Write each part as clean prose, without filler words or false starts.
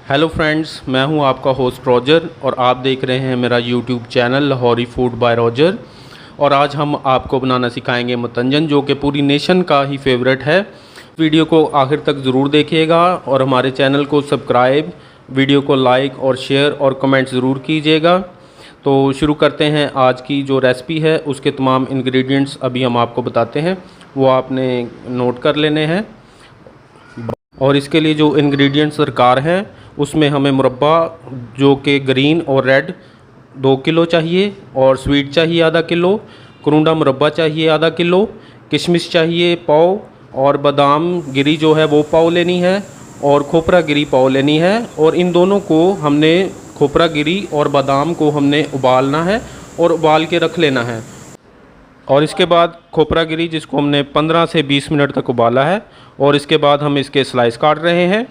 Hello friends, मैं हूं आपका होस्ट रॉजर और आप देख रहे हैं मेरा YouTube channel Lahori food by Roger. और आज हम आपको बनाना सिखाएंगे मतंजन, जो कि पूरी नेशन का ही फेवरेट है। वीडियो को आखिर तक ज़रूर देखिएगा और हमारे चैनल को सब्सक्राइब, वीडियो को लाइक और शेयर और कमेंट ज़रूर कीजिएगा। तो शुरू करते हैं। आज की जो रेसिपी है उसके तमाम इंग्रेडिएंट्स अभी हम आपको बताते हैं, वो आपने नोट कर लेने हैं। और इसके लिए जो इंग्रेडिएंट्स दरकार हैं उसमें हमें मुरब्बा जो कि ग्रीन और रेड 2 किलो चाहिए, और स्वीट चाहिए आधा किलो, करूंडा मुरब्बा चाहिए आधा किलो, किशमिश चाहिए पाव, और बादाम गिरी जो है वो पाव लेनी है, और खोपरा गिरी पाव लेनी है। और इन दोनों को हमने, खोपरा गिरी और बादाम को हमने उबालना है और उबाल के रख लेना है। और इसके बाद खोपरा गिरी जिसको हमने 15 से 20 मिनट तक उबाला है, और इसके बाद हम इसके स्लाइस काट रहे हैं।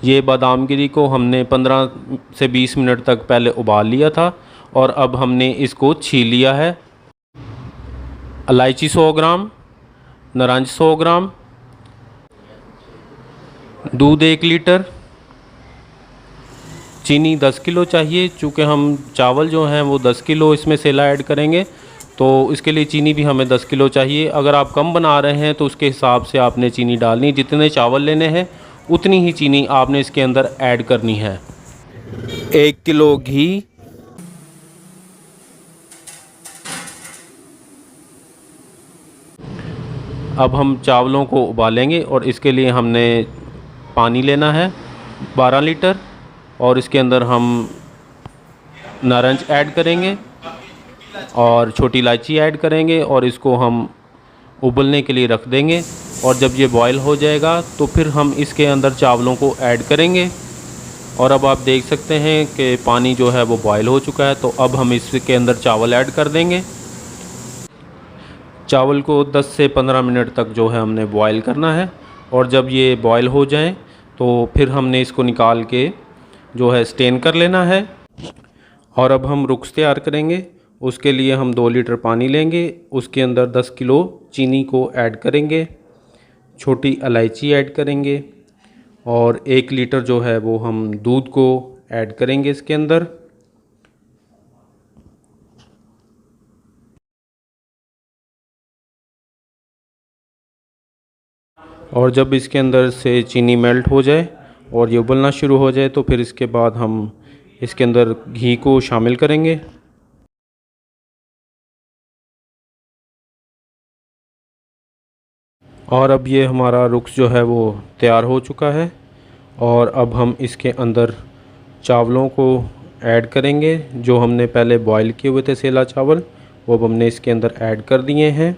ये बादाम गिरी को हमने 15 से 20 मिनट तक पहले उबाल लिया था, और अब हमने इसको छील लिया है। इलायची 100 ग्राम, नारंज 100 ग्राम, दूध 1 लीटर, चीनी 10 किलो चाहिए। चूँकि हम चावल जो हैं वो 10 किलो इसमें सेला ऐड करेंगे, तो इसके लिए चीनी भी हमें 10 किलो चाहिए। अगर आप कम बना रहे हैं तो उसके हिसाब से आपने चीनी डालनी, जितने चावल लेने हैं उतनी ही चीनी आपने इसके अंदर ऐड करनी है। 1 किलो घी, अब हम चावलों को उबालेंगे और इसके लिए हमने पानी लेना है 12 लीटर, और इसके अंदर हम नारंज ऐड करेंगे और छोटी इलायची ऐड करेंगे, और इसको हम उबलने के लिए रख देंगे। और जब ये बॉयल हो जाएगा तो फिर हम इसके अंदर चावलों को ऐड करेंगे। और अब आप देख सकते हैं कि पानी जो है वो बॉयल हो चुका है, तो अब हम इसके अंदर चावल ऐड कर देंगे। चावल को 10 से 15 मिनट तक जो है हमने बॉयल करना है, और जब ये बॉयल हो जाए तो फिर हमने इसको निकाल के जो है स्टेन कर लेना है। और अब हम रुक्स तैयार करेंगे। उसके लिए हम 2 लीटर पानी लेंगे, उसके अंदर 10 किलो चीनी को ऐड करेंगे, छोटी इलायची ऐड करेंगे, और 1 लीटर जो है वो हम दूध को ऐड करेंगे इसके अंदर। और जब इसके अंदर से चीनी मेल्ट हो जाए और ये उबलना शुरू हो जाए तो फिर इसके बाद हम इसके अंदर घी को शामिल करेंगे। और अब ये हमारा रुक्स जो है वो तैयार हो चुका है, और अब हम इसके अंदर चावलों को ऐड करेंगे जो हमने पहले बॉईल किए हुए थे सेला चावल, वो अब हमने इसके अंदर ऐड कर दिए हैं।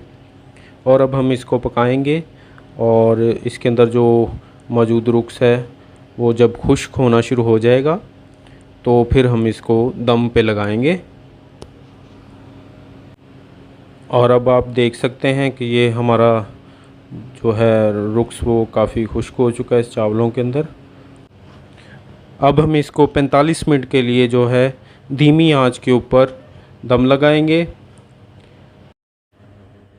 और अब हम इसको पकाएंगे, और इसके अंदर जो मौजूद रुक्स है वो जब खुश्क होना शुरू हो जाएगा तो फिर हम इसको दम पे लगाएंगे। और अब आप देख सकते हैं कि ये हमारा जो है रुक्स वो काफ़ी खुश्क हो चुका है इस चावलों के अंदर। अब हम इसको 45 मिनट के लिए जो है धीमी आंच के ऊपर दम लगाएंगे।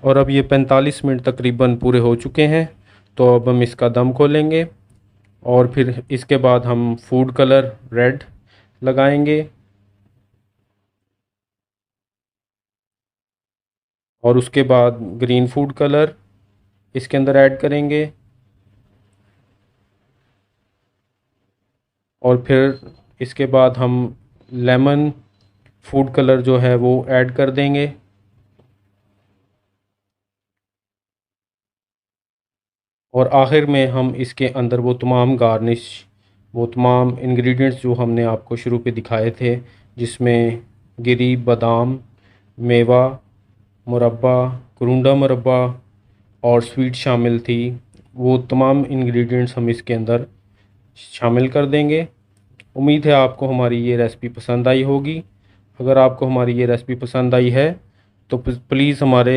और अब ये 45 मिनट तकरीबन पूरे हो चुके हैं, तो अब हम इसका दम खोलेंगे, और फिर इसके बाद हम फूड कलर रेड लगाएंगे, और उसके बाद ग्रीन फूड कलर इसके अंदर ऐड करेंगे, और फिर इसके बाद हम लेमन फूड कलर जो है वो ऐड कर देंगे। और आखिर में हम इसके अंदर वो तमाम गार्निश, वो तमाम इंग्रेडिएंट्स जो हमने आपको शुरू पे दिखाए थे, जिसमें गिरी, बादाम, मेवा, मुरब्बा, करूंडा मुरब्बा और स्वीट शामिल थी, वो तमाम इंग्रेडिएंट्स हम इसके अंदर शामिल कर देंगे। उम्मीद है आपको हमारी ये रेसिपी पसंद आई होगी। अगर आपको हमारी ये रेसिपी पसंद आई है तो प्लीज़ हमारे